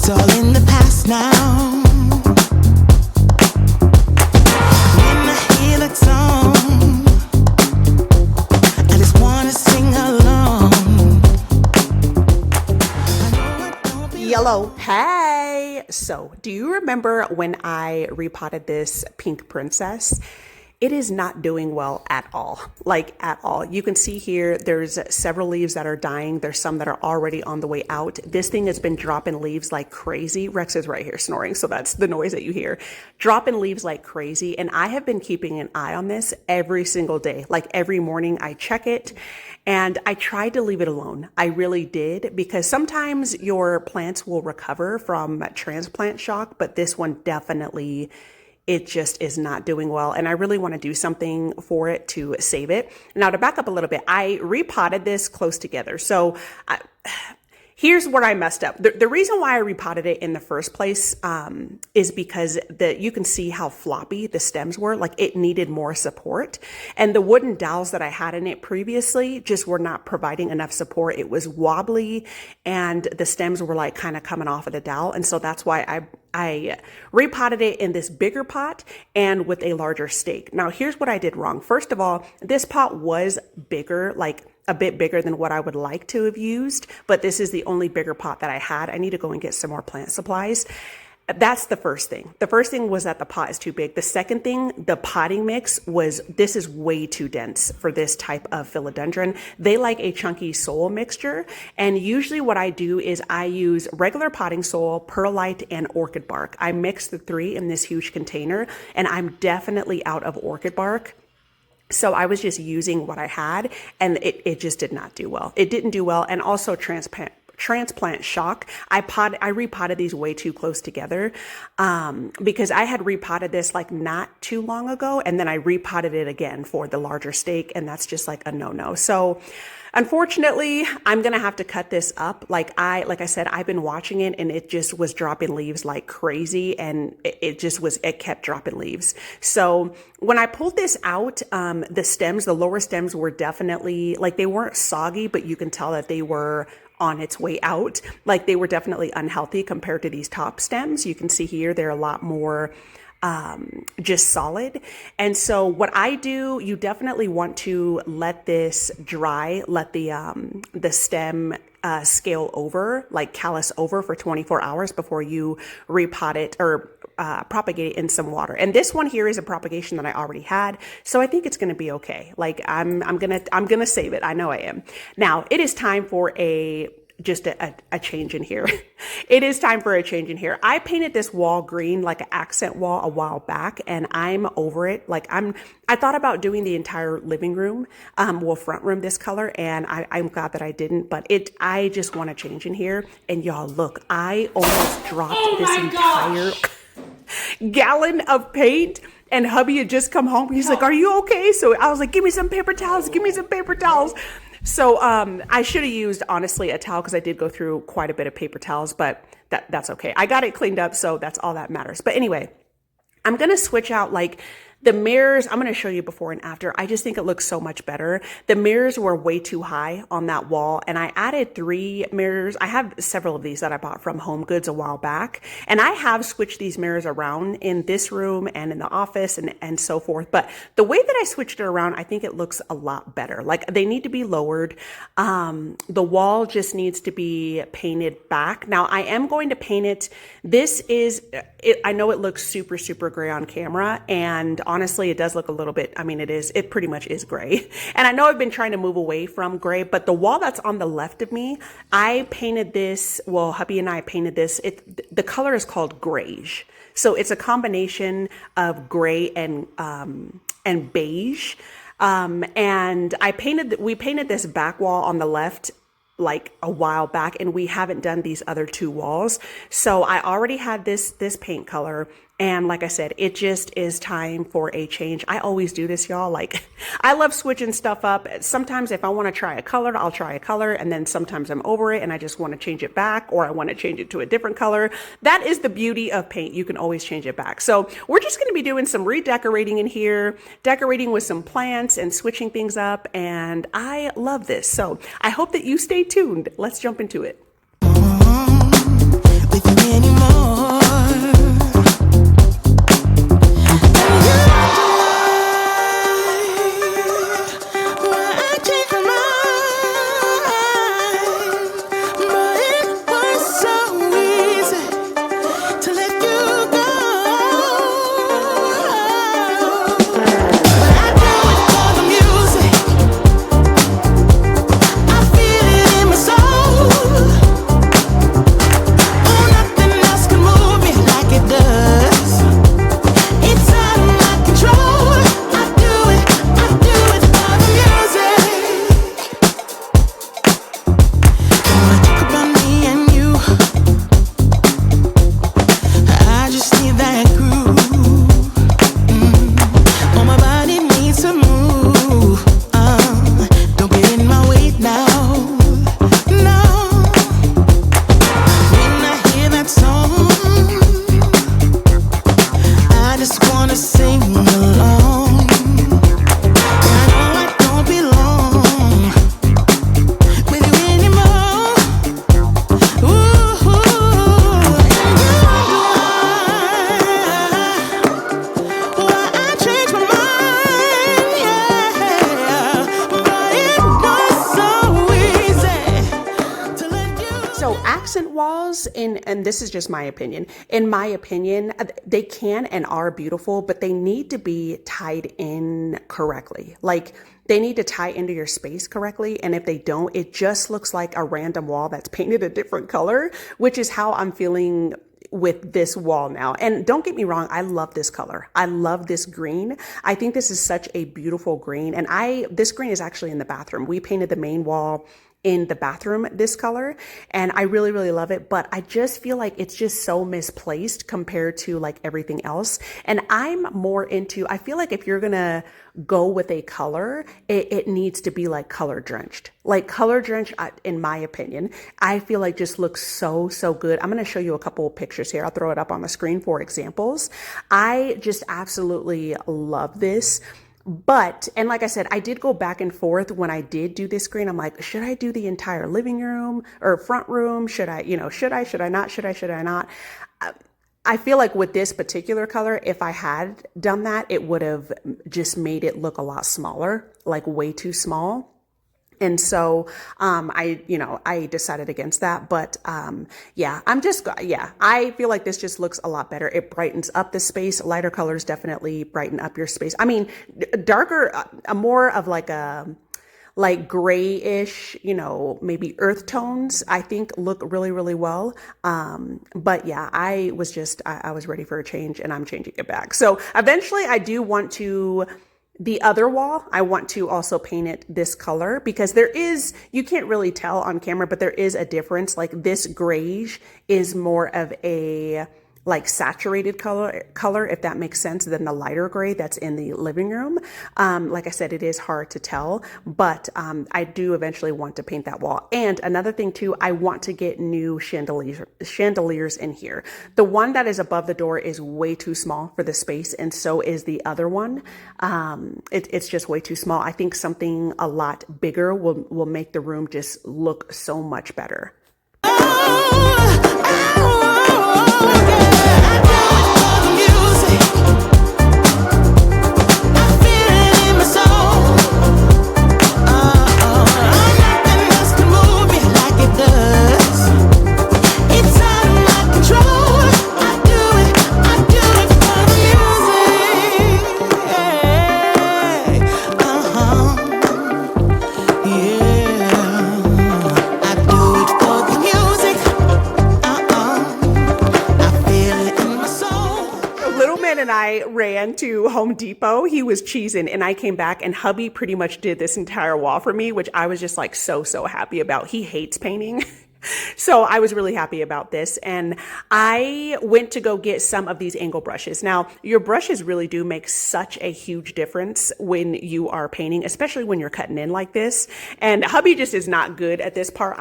It's all in the past now. When I hear that song, I just wanna sing along. Yellow. Hey! So, do you remember when I repotted this pink princess? It is not doing well at all, like at all. You can see here, there's several leaves that are dying. There's some that are already on the way out. This thing has been dropping leaves like crazy. Rex is right here snoring, so that's the noise that you hear. Dropping leaves like crazy. And I have been keeping an eye on this every single day. Like every morning I check it, and I tried to leave it alone. I really did, because sometimes your plants will recover from transplant shock, but this one definitely, it just is not doing well. And I really want to do something for it to save it. Now, to back up a little bit, I repotted this close together. So here's where I messed up. The reason why I repotted it in the first place is because you can see how floppy the stems were. Like it needed more support. And the wooden dowels that I had in it previously just were not providing enough support. It was wobbly and the stems were like kind of coming off of the dowel. And so that's why I repotted it in this bigger pot and with a larger stake. Now, here's what I did wrong. First of all, this pot was bigger, like a bit bigger than what I would like to have used, but this is the only bigger pot that I had. I need to go and get some more plant supplies. That's the first thing. The first thing was that the pot is too big. The second thing, the potting mix this is way too dense for this type of philodendron. They like a chunky soil mixture. And usually what I do is I use regular potting soil, perlite, and orchid bark. I mix the three in this huge container, and I'm definitely out of orchid bark. So I was just using what I had, and it just did not do well. It didn't do well. And also transplant shock. I repotted these way too close together because I had repotted this like not too long ago, and then I repotted it again for the larger stake, and that's just like a no-no. So unfortunately, I'm going to have to cut this up. Like I said, I've been watching it, and it just was dropping leaves like crazy, and it kept dropping leaves. So when I pulled this out, the lower stems were definitely, like, they weren't soggy, but you can tell that they were on its way out. Like they were definitely unhealthy compared to these top stems. You can see here, they're a lot more just solid. And so what I do, you definitely want to let this dry, let the stem scale over, like callus over for 24 hours before you repot it or propagate it in some water. And this one here is a propagation that I already had, so I think it's going to be okay. Like I'm gonna save it. I know I am. Now it is time for a change in here. It is time for a change in here. I painted this wall green, like an accent wall, a while back, and I'm over it. Like I thought about doing the entire living room, front room this color, and I'm glad that I didn't, but I just want to change in here. And y'all, look, I almost dropped this entire gallon of paint, and hubby had just come home. He's like, "Are you okay?" So I was like, "Give me some paper towels, give me some paper towels." So I should have used, honestly, a towel, because I did go through quite a bit of paper towels, but that's okay. I got it cleaned up, so that's all that matters. But anyway, I'm going to switch out like the mirrors. I'm going to show you before and after. I just think it looks so much better. The mirrors were way too high on that wall, and I added 3 mirrors. I have several of these that I bought from Home Goods a while back, and I have switched these mirrors around in this room and in the office and so forth. But the way that I switched it around, I think it looks a lot better. Like they need to be lowered. The wall just needs to be painted back. Now I am going to paint it. I know it looks super, super gray on camera, and honestly, it does look a little bit, it pretty much is gray. And I know I've been trying to move away from gray, but the wall that's on the left of me, I painted this, hubby and I painted this. The color is called grayish. So it's a combination of gray and beige. And we painted this back wall on the left like a while back, and we haven't done these other 2 walls. So I already had this paint color. And like I said, it just is time for a change. I always do this, y'all. Like, I love switching stuff up. Sometimes if I want to try a color, I'll try a color. And then sometimes I'm over it and I just want to change it back, or I want to change it to a different color. That is the beauty of paint. You can always change it back. So we're just going to be doing some redecorating in here, decorating with some plants and switching things up. And I love this. So I hope that you stay tuned. Let's jump into it. With you in walls, and this is just my opinion, in my opinion, they can and are beautiful, but they need to be tied in correctly. Like, they need to tie into your space correctly. And if they don't, it just looks like a random wall that's painted a different color, which is how I'm feeling with this wall now. And don't get me wrong, I love this color. I love this green. I think this is such a beautiful green. And this green is actually in the bathroom. We painted the main wall in the bathroom this color, and I really, really love it, but I just feel like it's just so misplaced compared to like everything else. And I'm more into, I feel like if you're gonna go with a color, it needs to be like color drenched. Like color drenched, in my opinion, I feel like just looks so, so good. I'm gonna show you a couple of pictures here. I'll throw it up on the screen for examples. I just absolutely love this. But, and like I said, I did go back and forth when I did do this screen. I'm like, should I do the entire living room or front room? Should I not? I feel like with this particular color, if I had done that, it would have just made it look a lot smaller, like way too small. And so, I decided against that, but, I feel like this just looks a lot better. It brightens up the space. Lighter colors definitely brighten up your space. I mean, darker, more of like grayish, maybe earth tones, I think look really, really well. But yeah, I was ready for a change, and I'm changing it back. So eventually I do want to, the other wall, I want to also paint it this color, because you can't really tell on camera, but there is a difference. Like this grayish is more of a like saturated color, if that makes sense, than the lighter gray that's in the living room. Like I said, it is hard to tell, but I do eventually want to paint that wall. And another thing too, I want to get new chandeliers in here. The one that is above the door is way too small for the space, and so is the other one. It's just way too small. I think something a lot bigger will make the room just look so much better. And I ran to Home Depot. He was cheesing, and I came back, and hubby pretty much did this entire wall for me, which I was just like so happy about. He hates painting. So I was really happy about this, and I went to go get some of these angle brushes. Now, your brushes really do make such a huge difference when you are painting, especially when you're cutting in like this. And hubby just is not good at this part.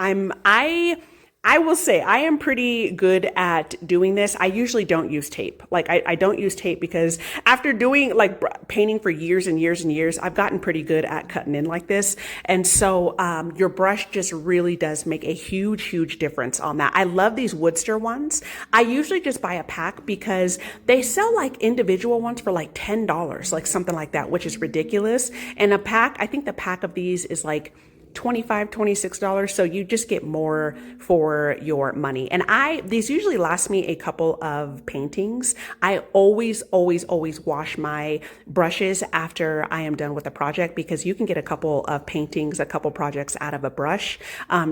I will say I am pretty good at doing this. I usually don't use tape. Like I don't use tape because after doing like painting for years and years and years, I've gotten pretty good at cutting in like this. And so your brush just really does make a huge difference on that. I love these Woodster ones. I usually just buy a pack because they sell like individual ones for like $10, like something like that, which is ridiculous. And a pack, I think the pack of these is like $25, $26. So you just get more for your money. And these usually last me a couple of paintings. I always wash my brushes after I am done with a project, because you can get a couple of paintings, a couple projects out of a brush.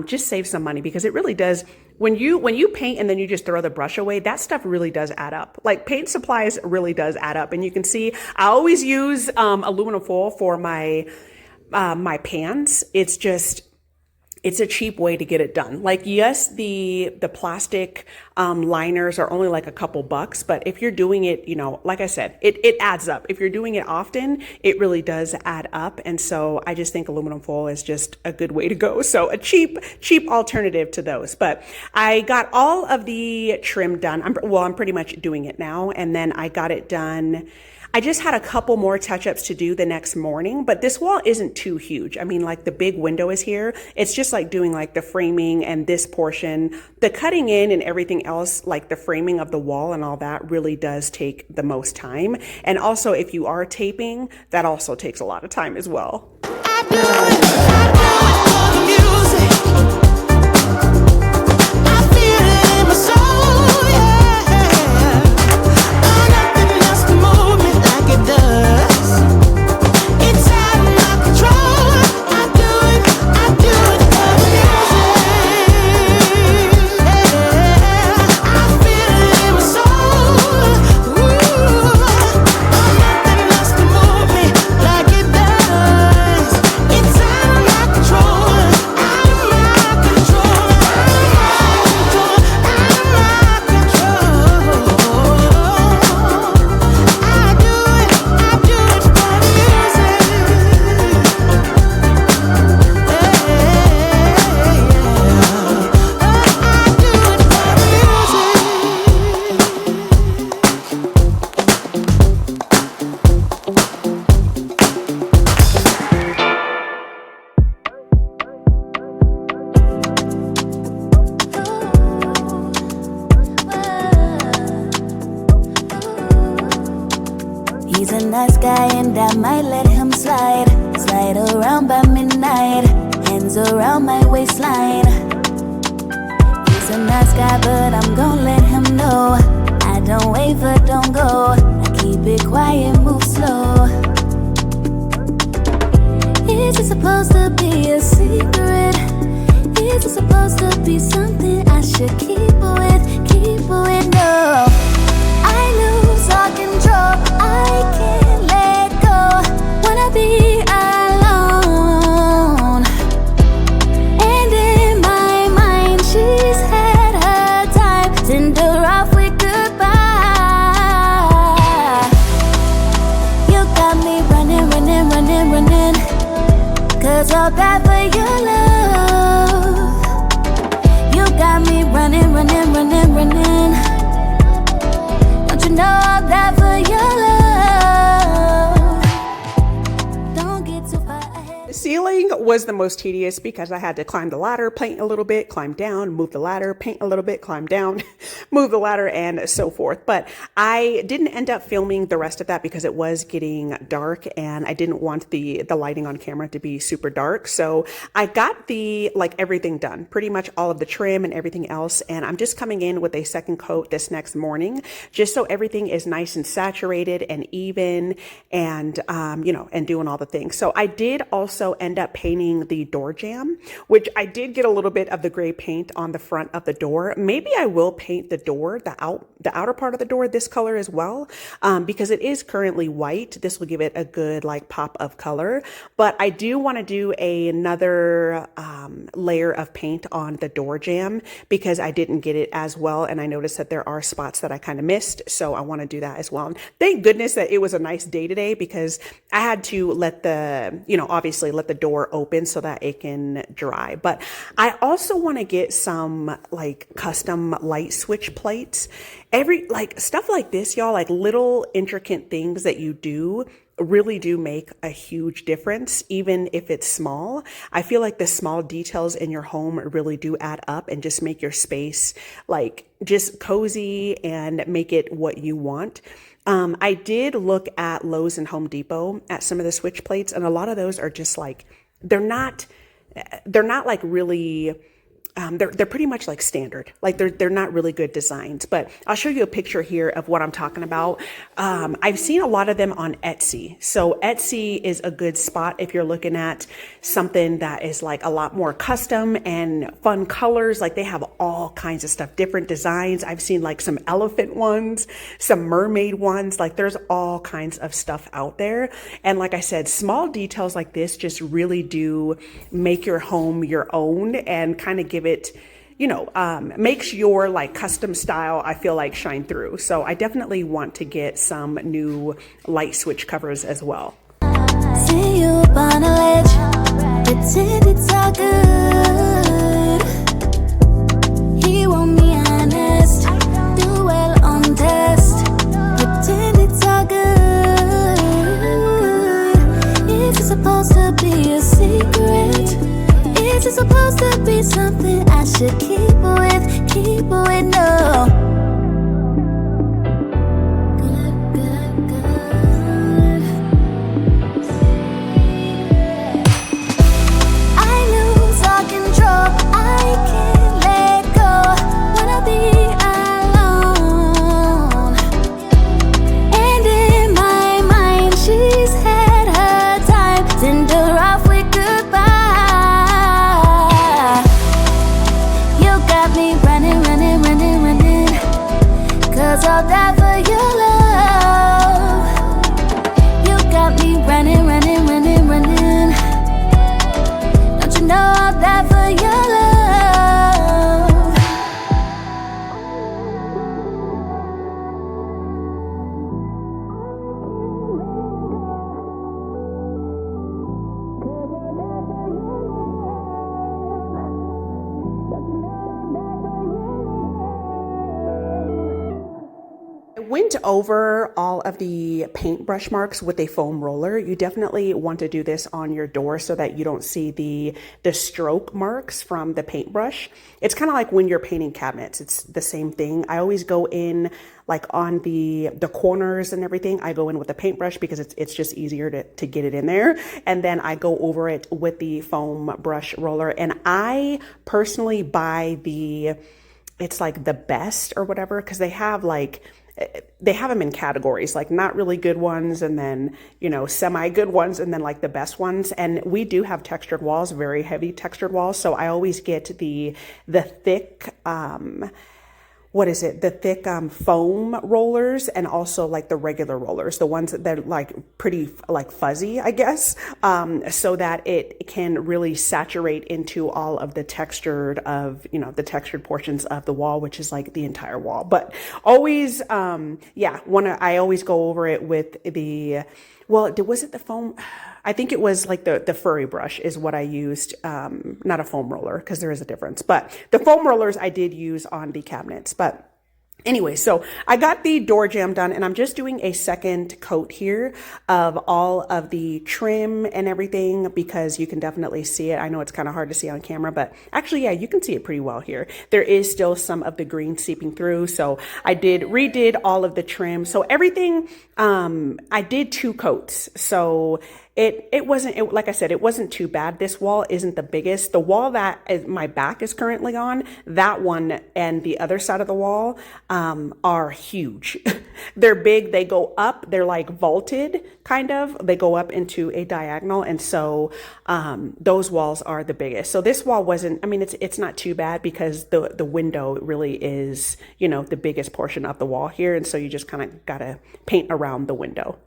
Just save some money, because it really does. When you paint and then you just throw the brush away, that stuff really does add up. Like paint supplies really does add up. And you can see I always use aluminum foil for my pans. It's a cheap way to get it done. Like, yes, the plastic liners are only like a couple bucks, but if you're doing it, like I said, it adds up. If you're doing it often, it really does add up. And so I just think aluminum foil is just a good way to go. So a cheap alternative to those. But I got all of the trim done. I'm pretty much doing it now. And then I got it done. I just had a couple more touch-ups to do the next morning, but this wall isn't too huge. I mean, like the big window is here. It's just like doing like the framing and this portion, the cutting in and everything else, like the framing of the wall and all that really does take the most time. And also if you are taping, that also takes a lot of time as well. I do it for the music. I feel it in my soul. He's a nice guy and I might let him slide. Slide around by midnight, hands around my waistline. He's a nice guy, but I'm gon' let him know. I don't waver, don't go. I keep it quiet, move slow. Is it supposed to be a secret? Is it supposed to be something I should keep with? Keep with, no. I lose all control, I can't let go. Wanna be alone. And in my mind, she's had her time. Send her off with goodbye. You got me running, running, running, running. 'Cause I'll die for your love. You got me running, running, running, running. Don't you know I'll die for your love. Don't get too far ahead. The ceiling was the most tedious because I had to climb the ladder, paint a little bit, climb down, move the ladder, paint a little bit, climb down, move the ladder, and so forth. But I didn't end up filming the rest of that because it was getting dark and I didn't want the lighting on camera to be super dark. So I got everything done, pretty much all of the trim and everything else. And I'm just coming in with a second coat this next morning, just so everything is nice and saturated and even and, and doing all the things. So I did also end up painting the door jamb, which I did get a little bit of the gray paint on the front of the door. Maybe I will paint the door, the outer part of the door this color as well, because it is currently white. This will give it a good pop of color, but I do want to do another layer of paint on the door jamb because I didn't get it as well. And I noticed that there are spots that I kind of missed. So I want to do that as well. And thank goodness that it was a nice day today because I had to let obviously let the door open so that it can dry. But I also want to get some custom light switch plates. Stuff like this, y'all, little intricate things that you do really do make a huge difference, even if it's small. I feel like the small details in your home really do add up and just make your space just cozy and make it what you want. I did look at Lowe's and Home Depot at some of the switch plates, and a lot of those are just they're not really, they're pretty much standard. They're not really good designs, but I'll show you a picture here of what I'm talking about. I've seen a lot of them on Etsy. So Etsy is a good spot if you're looking at something that is a lot more custom and fun colors. They have all kinds of stuff, different designs. I've seen some elephant ones, some mermaid ones. There's all kinds of stuff out there. And like I said, small details like this just really do make your home your own and kind of give it, makes your custom style, I feel shine through. So I definitely want to get some new light switch covers as well. See you up on a ledge, pretend it's all good. He want me honest, do well on test, pretend it's all good. Is it supposed to be a secret? Is it supposed to be something I should keep with, no. Good, good, good. I lose all control, I can't let go. Wanna be alone. And in my mind, she's had her time. Send her off with goodbye. You went over all of the paintbrush marks with a foam roller. You definitely want to do this on your door so that you don't see the stroke marks from the paintbrush. It's kind of like when you're painting cabinets. It's the same thing. I always go in like on the corners and everything. I go in with a paintbrush because it's just easier to get it in there. And then I go over it with the foam brush roller. And I personally buy it's like the best or whatever, because they have them in categories, like not really good ones, and then, you know, semi good ones, and then like the best ones. And we do have textured walls, very heavy textured walls. So I always get the thick, the thick foam rollers, and also like the regular rollers, the ones that are like pretty like fuzzy, I guess, so that it can really saturate into all of the textured portions of the wall, which is like the entire wall. But always, I always go over it with was it the foam? I think it was like the furry brush is what I used, not a foam roller, because there is a difference. But the foam rollers I did use on the cabinets. But anyway, so I got the door jamb done, and I'm just doing a second coat here of all of the trim and everything, because you can definitely see it. I know it's kind of hard to see on camera, but actually, yeah, you can see it pretty well here. There is still some of the green seeping through. So I redid all of the trim. So everything, I did 2 coats. So it wasn't, like I said, it wasn't too bad. This wall isn't the biggest. The wall that my back is currently on, that one and the other side of the wall are huge. They're big. They go up. They're like vaulted, kind of. They go up into a diagonal. And so those walls are the biggest. So this wall wasn't, I mean, it's not too bad, because the window really is, you know, the biggest portion of the wall here. And so you just kind of got to paint around the window.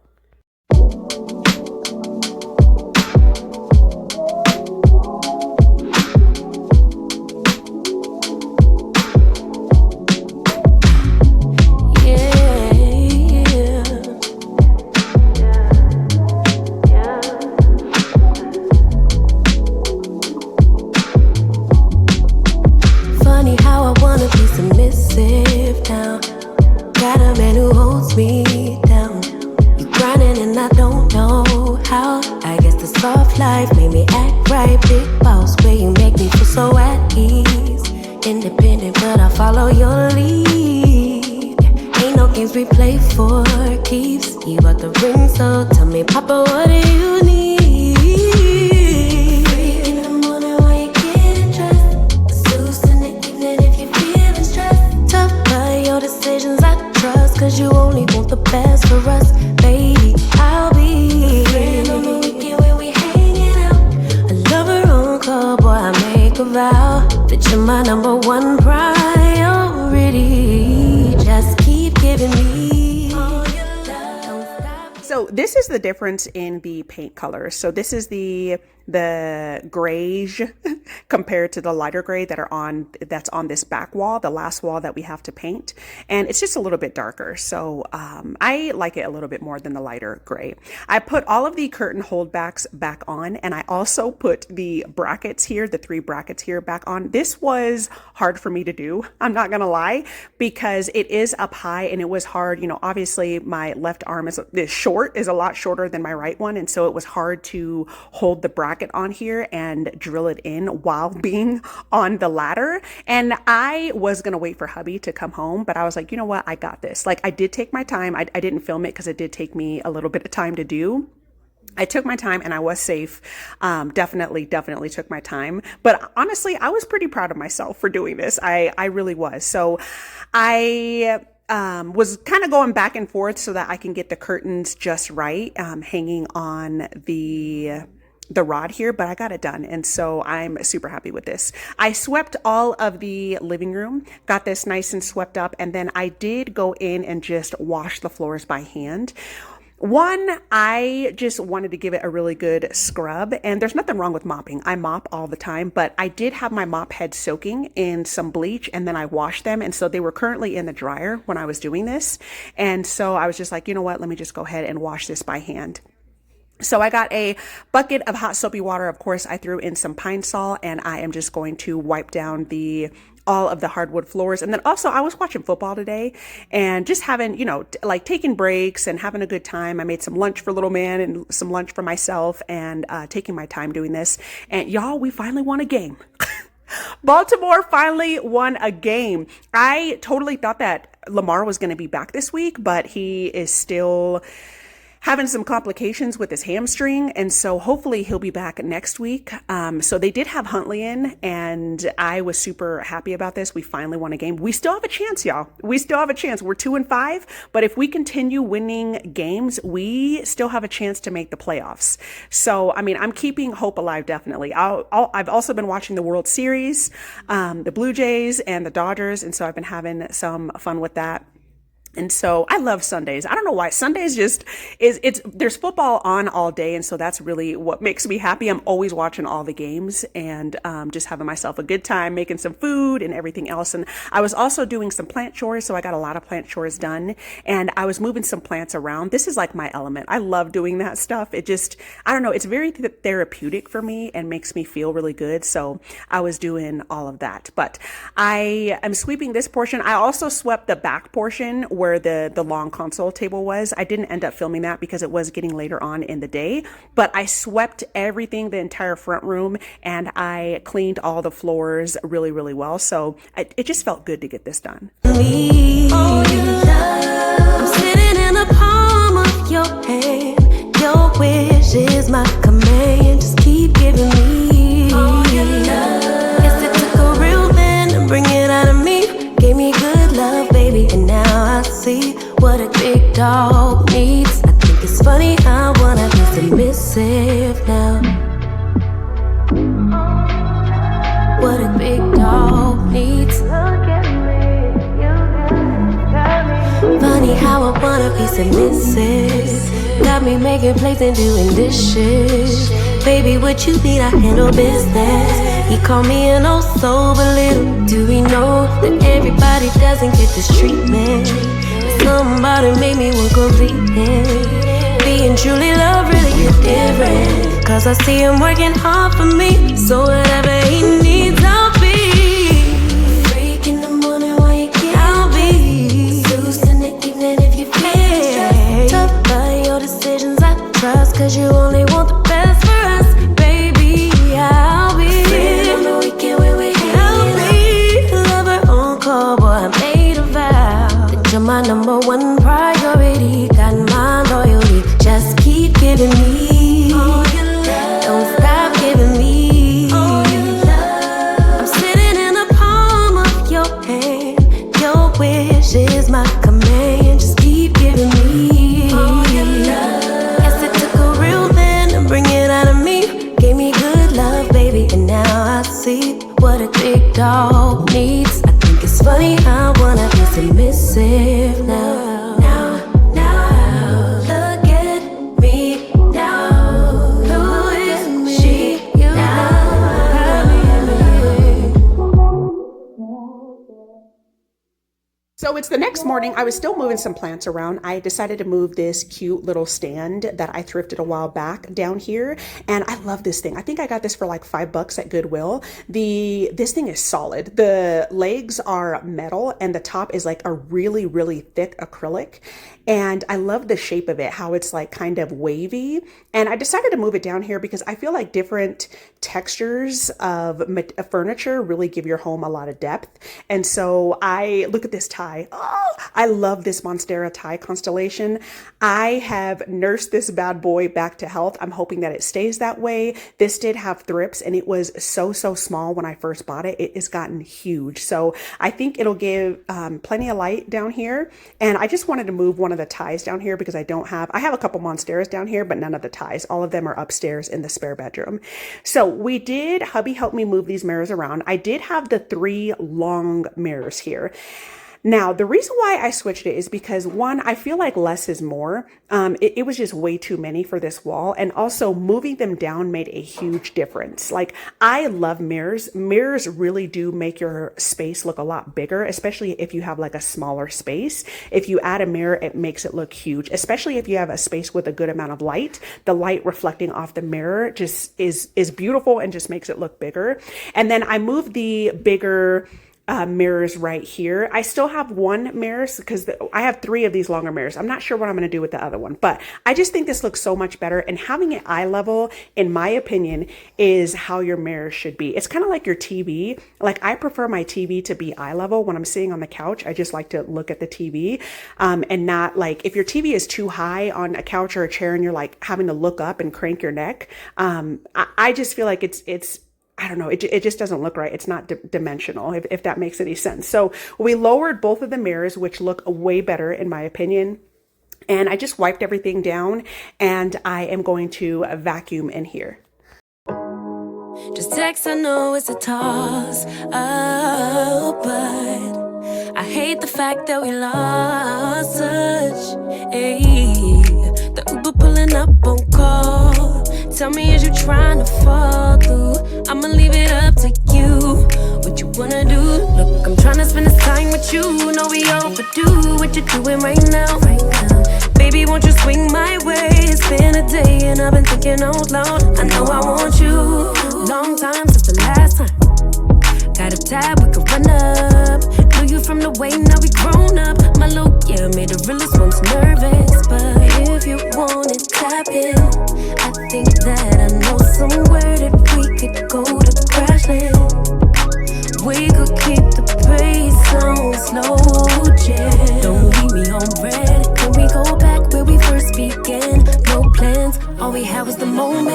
So this is the difference in the paint colors. So this is the grayish compared to the lighter gray that's on this back wall, the last wall that we have to paint. And it's just a little bit darker. So I like it a little bit more than the lighter gray. I put all of the curtain holdbacks back on, and I also put the brackets here, the 3 brackets here, back on. This was hard for me to do, I'm not gonna lie, because it is up high and it was hard. You know, obviously my left arm is a lot shorter than my right one, and so it was hard to hold the bracket on here and drill it in while being on the ladder. And I was gonna wait for hubby to come home, but I was like, you know what, I got this. Like, I did take my time. I didn't film it because it did take me a little bit of time to do. I took my time and I was safe. Definitely took my time. But honestly, I was pretty proud of myself for doing this. I really was. So I was kind of going back and forth so that I can get the curtains just right, hanging on the rod here, but I got it done. And so I'm super happy with this. I swept all of the living room, got this nice and swept up. And then I did go in and just wash the floors by hand. One, I just wanted to give it a really good scrub, and there's nothing wrong with mopping. I mop all the time, but I did have my mop head soaking in some bleach, and then I washed them. And so they were currently in the dryer when I was doing this. And so I was just like, you know what, let me just go ahead and wash this by hand. So I got a bucket of hot soapy water. Of course, I threw in some Pine Sol, and I am just going to wipe down the all of the hardwood floors. And then also I was watching football today and just having, like taking breaks and having a good time. I made some lunch for little man and some lunch for myself and taking my time doing this. And y'all, we finally won a game. Baltimore finally won a game. I totally thought that Lamar was going to be back this week, but he is still having some complications with his hamstring, and so hopefully he'll be back next week. So they did have Huntley in, and I was super happy about this. We finally won a game. We still have a chance, y'all. We still have a chance. We're 2-5, but if we continue winning games, we still have a chance to make the playoffs. So, I mean, I'm keeping hope alive, definitely. I've also been watching the World Series, the Blue Jays and the Dodgers, and so I've been having some fun with that. And so I love Sundays. I don't know why. Sundays just there's football on all day. And so that's really what makes me happy. I'm always watching all the games and just having myself a good time, making some food and everything else. And I was also doing some plant chores. So I got a lot of plant chores done and I was moving some plants around. This is like my element. I love doing that stuff. It just, I don't know. It's very therapeutic for me and makes me feel really good. So I was doing all of that, but I am sweeping this portion. I also swept the back portion where the long console table was. I didn't end up filming that because it was getting later on in the day, but I swept everything, the entire front room, and I cleaned all the floors really, really well. So it just felt good to get this done. I'm sitting in the palm of your hand. Your wish is my command. Just keep giving me Guess it took a real man to bring it out of me. Gave me good love, baby, and now I see what a big dog needs. I think it's funny how one of me submissive now. What a big dog needs. Funny how I wanna be submissive. Got me making plates and doing dishes. Baby, what you need, I handle business. He called me an oh so, but little do we know that everybody doesn't get this treatment. Somebody made me want completeness. Being truly loved really is different. Cause I see him working hard for me. So whatever he needs, I'll be. Freak in the morning while you get I'll be. Zeus in the evening if you feel tough by your decisions, I trust. Cause you only want the best for us, baby. I'll be free on the weekend when we I'll be lover on call, boy, I made a vow that you're my number one priority. Got my loyalty, just keep giving me all your love. Don't stop giving me all your love. I'm sitting in the palm of your hand. Your wish is my command. Just keep giving me all your love. Guess it took a real man to bring it out of me. Gave me good love, baby, and now I see what a big dog needs. I think it's funny how one of you submissive now. Look at me now. Who is she now? So it's the next morning. I was still moving some plants around. I decided to move this cute little stand that I thrifted a while back down here. And I love this thing. I think I got this for like $5 at Goodwill. This thing is solid. The legs are metal and the top is like a really, really thick acrylic. And I love the shape of it, how it's like kind of wavy. And I decided to move it down here because I feel like different textures of furniture really give your home a lot of depth. And so I look at this tie. Oh, I love this Monstera tie constellation. I have nursed this bad boy back to health. I'm hoping that it stays that way. This did have thrips and it was so small when I first bought it. It has gotten huge. So I think it'll give plenty of light down here. And I just wanted to move one of the ties down here because I have a couple Monsteras down here, but none of the ties. All of them are upstairs in the spare bedroom. So hubby helped me move these mirrors around. I did have the 3 long mirrors here. Now, the reason why I switched it is because one, I feel like less is more. It was just way too many for this wall. And also moving them down made a huge difference. Like, I love mirrors. Mirrors really do make your space look a lot bigger, especially if you have like a smaller space. If you add a mirror, it makes it look huge, especially if you have a space with a good amount of light. The light reflecting off the mirror just is beautiful and just makes it look bigger. And then I moved the bigger mirrors right here. I still have one mirror because I have 3 of these longer mirrors. I'm not sure what I'm going to do with the other one, but I just think this looks so much better. And having it eye level, in my opinion, is how your mirror should be. It's kind of like your TV. Like, I prefer my TV to be eye level when I'm sitting on the couch. I just like to look at the TV, and not like, if your TV is too high on a couch or a chair and you're like having to look up and crank your neck. I just feel like it's I don't know, it just doesn't look right. It's not dimensional, if that makes any sense. So we lowered both of the mirrors, which look way better in my opinion. And I just wiped everything down, and I am going to vacuum in here. Just text, I know it's a toss up, but I hate the fact that we lost touch. Ayy, the Uber pulling up on call. Tell me, is you trying to fall through? I'ma leave it up to you. What you wanna do? Look, I'm trying to spend this time with you. Know we overdue. What you doing right now? Baby, won't you swing my way? It's been a day and I've been thinking out loud. I know I want you. Long time since the last time. Got a tab, we could run up. Knew you from the way, now we grown up. My look, yeah, made the realest ones nervous. But if you want it, tap in. I think that I know somewhere that we could go to crash land. We could keep the pace on slow jam. Don't leave me on red. Can we go back where we first began? No plans, all we had was the moment.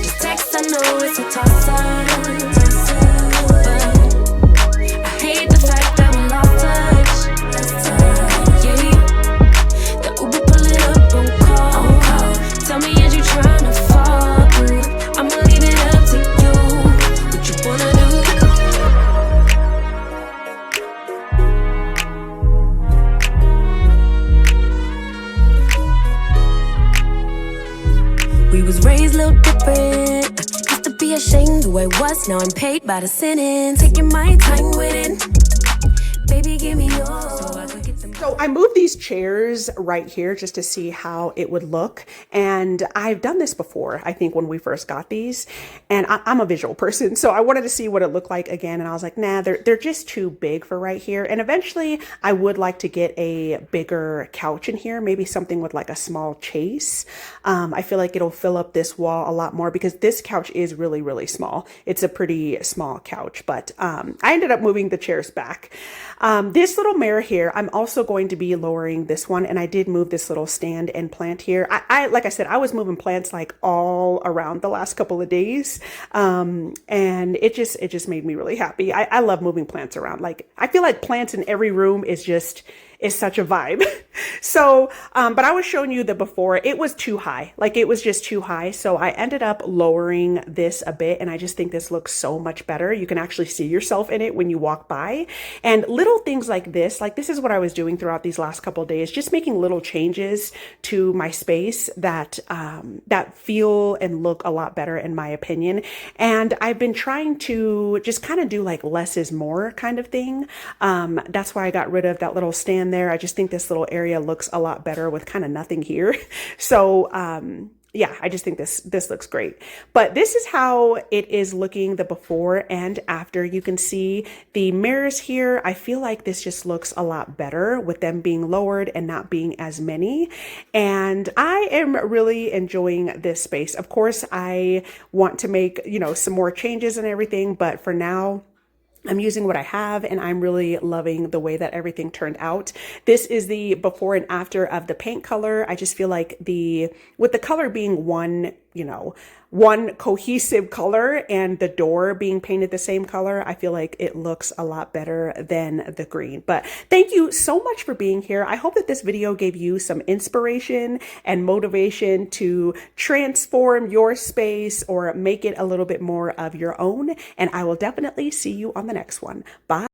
Just text, I know it's a toss-up. We was raised a little different. Used to be ashamed who I was, now I'm paid by the sentence. Taking my time with it. Baby, give me yours so I could get them. So I moved these chairs right here just to see how it would look. And I've done this before, I think, when we first got these. And I'm a visual person, so I wanted to see what it looked like again. And I was like, nah, they're just too big for right here. And eventually I would like to get a bigger couch in here, maybe something with like a small chase. I feel like it'll fill up this wall a lot more because this couch is really, really small. It's a pretty small couch, but I ended up moving the chairs back. This little mirror here, I'm also going to be lowering this one, and I did move this little stand and plant here. I like I said, I was moving plants like all around the last couple of days, and it just made me really happy. I love moving plants around. Like, I feel like plants in every room is such a vibe. So, but I was showing you the before. It was too high. Like, it was just too high. So I ended up lowering this a bit, and I just think this looks so much better. You can actually see yourself in it when you walk by. And little things like this is what I was doing throughout these last couple of days, just making little changes to my space that feel and look a lot better in my opinion. And I've been trying to just kind of do like less is more kind of thing. That's why I got rid of that little stand there. I just think this little area looks a lot better with kind of nothing here. So, yeah, I just think this looks great. But this is how it is looking, the before and after. You can see the mirrors here. I feel like this just looks a lot better with them being lowered and not being as many. And I am really enjoying this space. Of course, I want to make, some more changes and everything, but for now, I'm using what I have, and I'm really loving the way that everything turned out. This is the before and after of the paint color. I just feel like with the color being one cohesive color and the door being painted the same color, I feel like it looks a lot better than the green. But thank you so much for being here. I hope that this video gave you some inspiration and motivation to transform your space or make it a little bit more of your own. And I will definitely see you on the next one. Bye.